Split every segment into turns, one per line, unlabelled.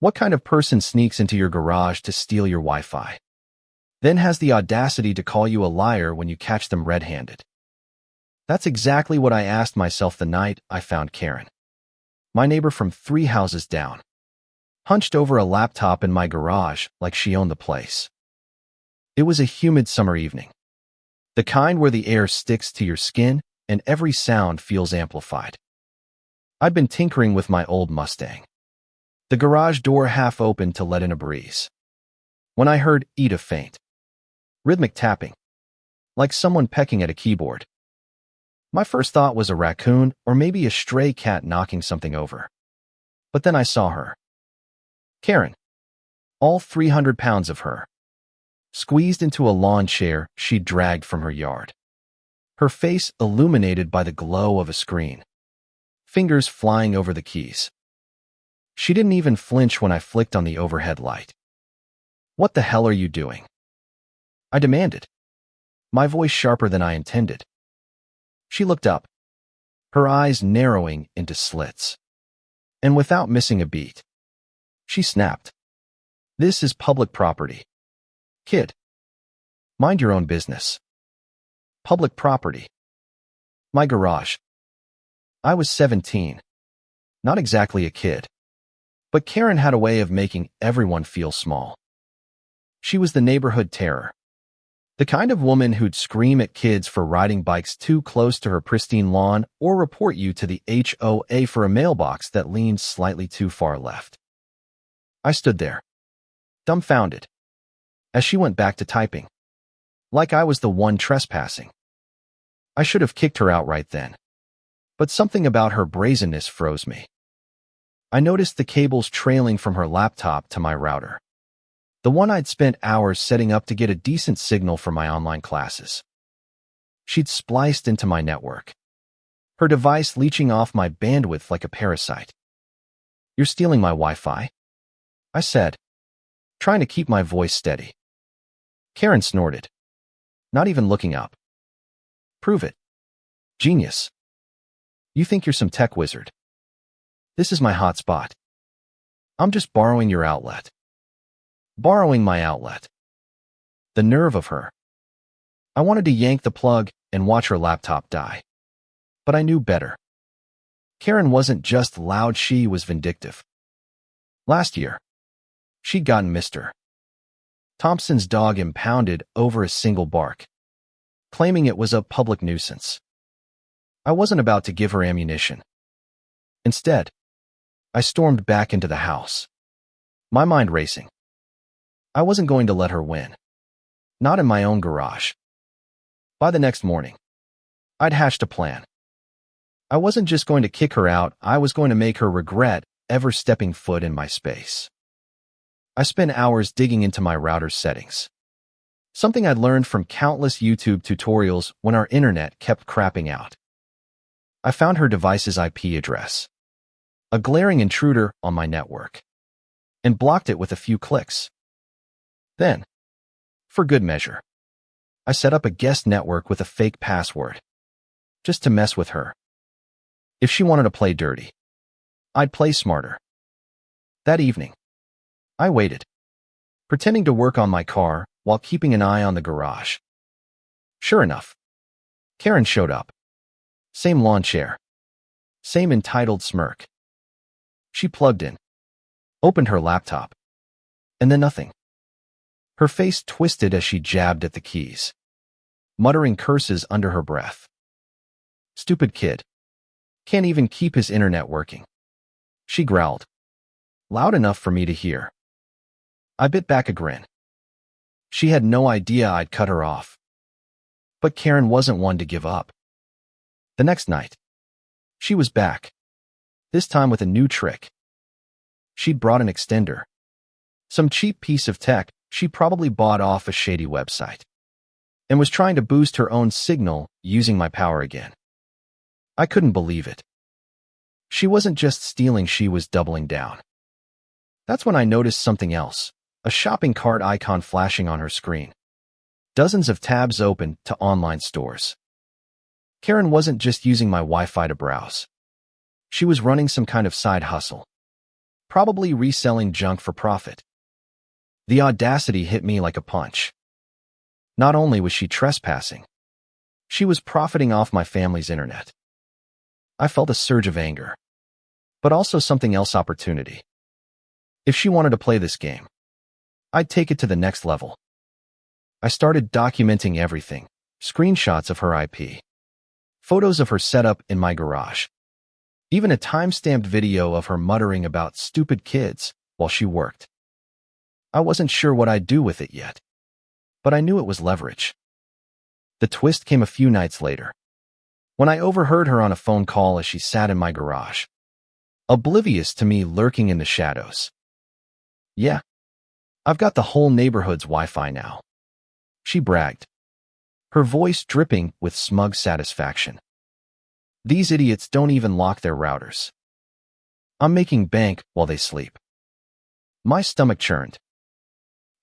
What kind of person sneaks into your garage to steal your Wi-Fi, then has the audacity to call you a liar when you catch them red-handed? That's exactly what I asked myself the night I found Karen, my neighbor from 3 houses down, hunched over a laptop in my garage like she owned the place. It was a humid summer evening, the kind where the air sticks to your skin and every sound feels amplified. I'd been tinkering with my old Mustang, the garage door half open to let in a breeze, when I heard a faint, rhythmic tapping, like someone pecking at a keyboard. My first thought was a raccoon or maybe a stray cat knocking something over. But then I saw her. Karen, all 300 pounds of her, squeezed into a lawn chair she'd dragged from her yard, her face illuminated by the glow of a screen, fingers flying over the keys. She didn't even flinch when I flicked on the overhead light. "What the hell are you doing?" I demanded, my voice sharper than I intended. She looked up, her eyes narrowing into slits. And without missing a beat, she snapped, "This is public property. Kid, mind your own business." Public property. My garage. I was 17. Not exactly a kid. But Karen had a way of making everyone feel small. She was the neighborhood terror. The kind of woman who'd scream at kids for riding bikes too close to her pristine lawn or report you to the HOA for a mailbox that leaned slightly too far left. I stood there, dumbfounded, as she went back to typing, like I was the one trespassing. I should have kicked her out right then, but something about her brazenness froze me. I noticed the cables trailing from her laptop to my router, the one I'd spent hours setting up to get a decent signal for my online classes. She'd spliced into my network, her device leeching off my bandwidth like a parasite. "You're stealing my Wi-Fi?" I said, trying to keep my voice steady. Karen snorted, not even looking up. "Prove it. Genius. You think you're some tech wizard. This is my hotspot. I'm just borrowing your outlet." Borrowing my outlet. The nerve of her. I wanted to yank the plug and watch her laptop die. But I knew better. Karen wasn't just loud, she was vindictive. Last year, she'd gotten Mr. Thompson's dog impounded over a single bark, claiming it was a public nuisance. I wasn't about to give her ammunition. Instead, I stormed back into the house, my mind racing. I wasn't going to let her win. Not in my own garage. By the next morning, I'd hatched a plan. I wasn't just going to kick her out, I was going to make her regret ever stepping foot in my space. I spent hours digging into my router's settings, something I'd learned from countless YouTube tutorials when our internet kept crapping out. I found her device's IP address, a glaring intruder on my network, and blocked it with a few clicks. Then, for good measure, I set up a guest network with a fake password, just to mess with her. If she wanted to play dirty, I'd play smarter. That evening, I waited, pretending to work on my car while keeping an eye on the garage. Sure enough, Karen showed up. Same lawn chair, same entitled smirk. She plugged in, opened her laptop, and then nothing. Her face twisted as she jabbed at the keys, muttering curses under her breath. "Stupid kid. Can't even keep his internet working," she growled, loud enough for me to hear. I bit back a grin. She had no idea I'd cut her off. But Karen wasn't one to give up. The next night, she was back, this time with a new trick. She'd brought an extender, some cheap piece of tech she probably bought off a shady website, and was trying to boost her own signal using my power again. I couldn't believe it. She wasn't just stealing, she was doubling down. That's when I noticed something else, a shopping cart icon flashing on her screen. Dozens of tabs open to online stores. Karen wasn't just using my Wi-Fi to browse. She was running some kind of side hustle, probably reselling junk for profit. The audacity hit me like a punch. Not only was she trespassing, she was profiting off my family's internet. I felt a surge of anger, but also something else: opportunity. If she wanted to play this game, I'd take it to the next level. I started documenting everything: screenshots of her IP, photos of her setup in my garage, even a time-stamped video of her muttering about stupid kids while she worked. I wasn't sure what I'd do with it yet, but I knew it was leverage. The twist came a few nights later, when I overheard her on a phone call as she sat in my garage, oblivious to me lurking in the shadows. "Yeah, I've got the whole neighborhood's Wi-Fi now," she bragged, her voice dripping with smug satisfaction. "These idiots don't even lock their routers. I'm making bank while they sleep." My stomach churned.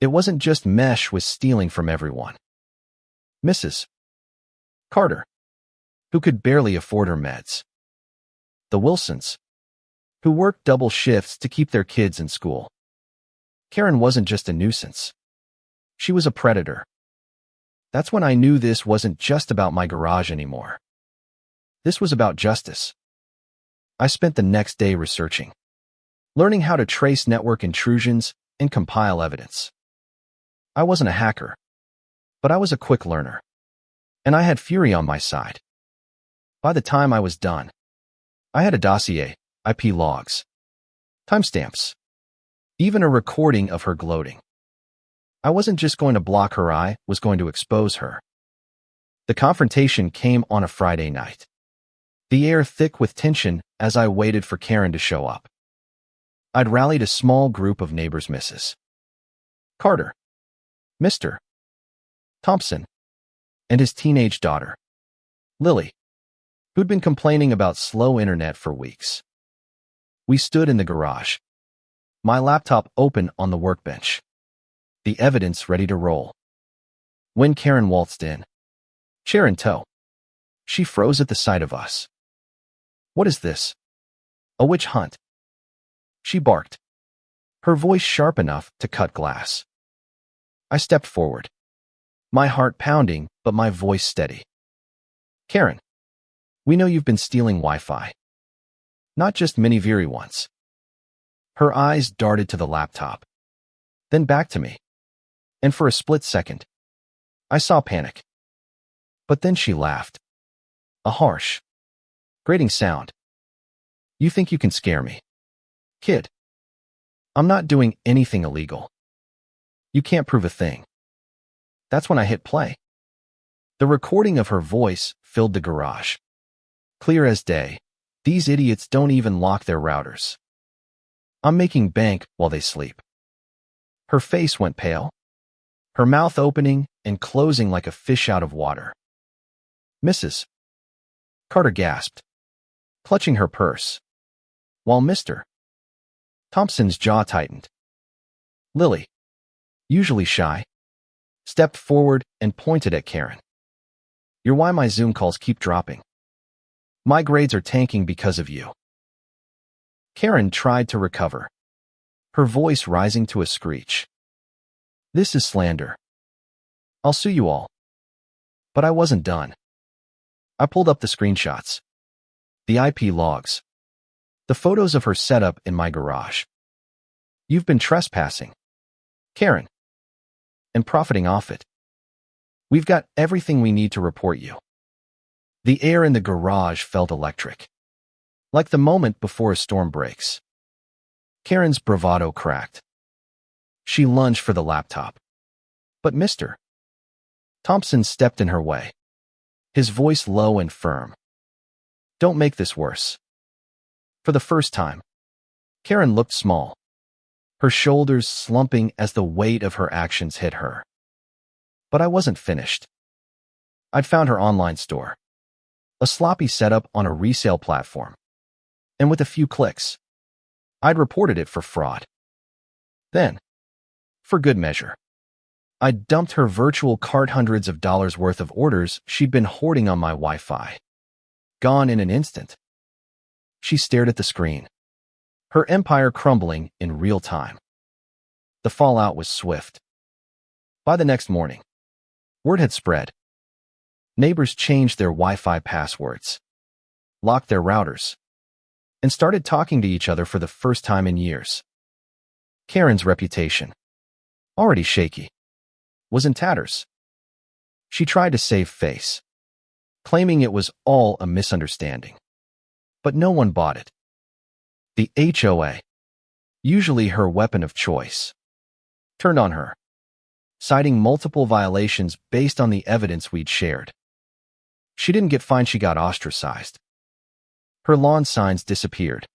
It wasn't just Mesh was stealing from everyone. Mrs. Carter, who could barely afford her meds. The Wilsons, who worked double shifts to keep their kids in school. Karen wasn't just a nuisance. She was a predator. That's when I knew this wasn't just about my garage anymore. This was about justice. I spent the next day researching, learning how to trace network intrusions and compile evidence. I wasn't a hacker, but I was a quick learner, and I had fury on my side. By the time I was done, I had a dossier, IP logs, timestamps, even a recording of her gloating. I wasn't just going to block her, I was going to expose her. The confrontation came on a Friday night, the air thick with tension as I waited for Karen to show up. I'd rallied a small group of neighbors: Mrs. Carter, Mr. Thompson, and his teenage daughter, Lily, who'd been complaining about slow internet for weeks. We stood in the garage, my laptop open on the workbench, the evidence ready to roll. When Karen waltzed in, chair in tow, she froze at the sight of us. "What is this? A witch hunt?" she barked, her voice sharp enough to cut glass. I stepped forward, my heart pounding but my voice steady. "Karen, we know you've been stealing Wi-Fi. Not just mini-veery ones." Her eyes darted to the laptop, then back to me, and for a split second, I saw panic. But then she laughed. A harsh, grating sound. "You think you can scare me, kid? I'm not doing anything illegal. You can't prove a thing." That's when I hit play. The recording of her voice filled the garage, clear as day. "These idiots don't even lock their routers. I'm making bank while they sleep." Her face went pale, her mouth opening and closing like a fish out of water. "Mrs. Carter," gasped, clutching her purse, while Mr. Thompson's jaw tightened. Lily, usually shy, stepped forward and pointed at Karen. "You're why my Zoom calls keep dropping. My grades are tanking because of you." Karen tried to recover, her voice rising to a screech. "This is slander. I'll sue you all." But I wasn't done. I pulled up the screenshots, the IP logs, the photos of her setup in my garage. "You've been trespassing, Karen, and profiting off it. We've got everything we need to report you." The air in the garage felt electric, like the moment before a storm breaks. Karen's bravado cracked. She lunged for the laptop, but Mr. Thompson stepped in her way, his voice low and firm. "Don't make this worse." For the first time, Karen looked small, her shoulders slumping as the weight of her actions hit her. But I wasn't finished. I'd found her online store, a sloppy setup on a resale platform, and with a few clicks, I'd reported it for fraud. Then, for good measure, I dumped her virtual cart hundreds of dollars worth of orders she'd been hoarding on my Wi-Fi. Gone in an instant. She stared at the screen, her empire crumbling in real time. The fallout was swift. By the next morning, word had spread. Neighbors changed their Wi-Fi passwords, locked their routers, and started talking to each other for the first time in years. Karen's reputation, already shaky, was in tatters. She tried to save face, claiming it was all a misunderstanding. But no one bought it. The HOA, usually her weapon of choice, turned on her, citing multiple violations based on the evidence we'd shared. She didn't get fined, she got ostracized. Her lawn signs disappeared.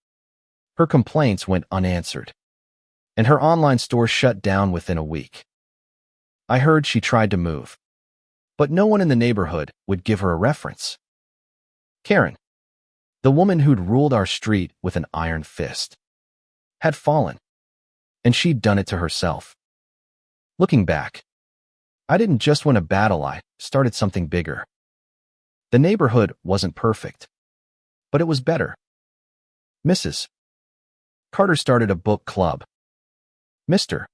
Her complaints went unanswered. And her online store shut down within a week. I heard she tried to move, but no one in the neighborhood would give her a reference. Karen, the woman who'd ruled our street with an iron fist, had fallen, and she'd done it to herself. Looking back, I didn't just win a battle, I started something bigger. The neighborhood wasn't perfect, but it was better. Mrs. Carter started a book club. Mr.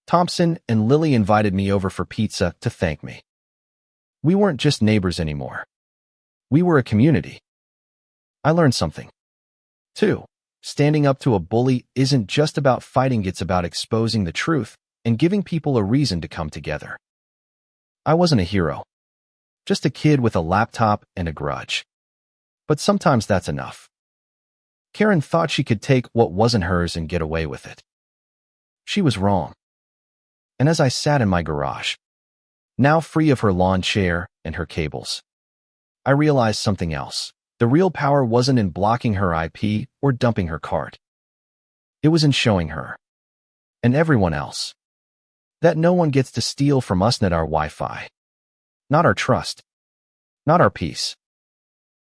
Thompson and Lily invited me over for pizza to thank me. We weren't just neighbors anymore. We were a community. I learned something. 2. Standing up to a bully isn't just about fighting, it's about exposing the truth and giving people a reason to come together. I wasn't a hero, just a kid with a laptop and a grudge. But sometimes that's enough. Karen thought she could take what wasn't hers and get away with it. She was wrong. And as I sat in my garage, now free of her lawn chair and her cables, I realized something else. The real power wasn't in blocking her IP or dumping her cart. It was in showing her, and everyone else, that no one gets to steal from us, not our Wi-Fi, not our trust, not our peace.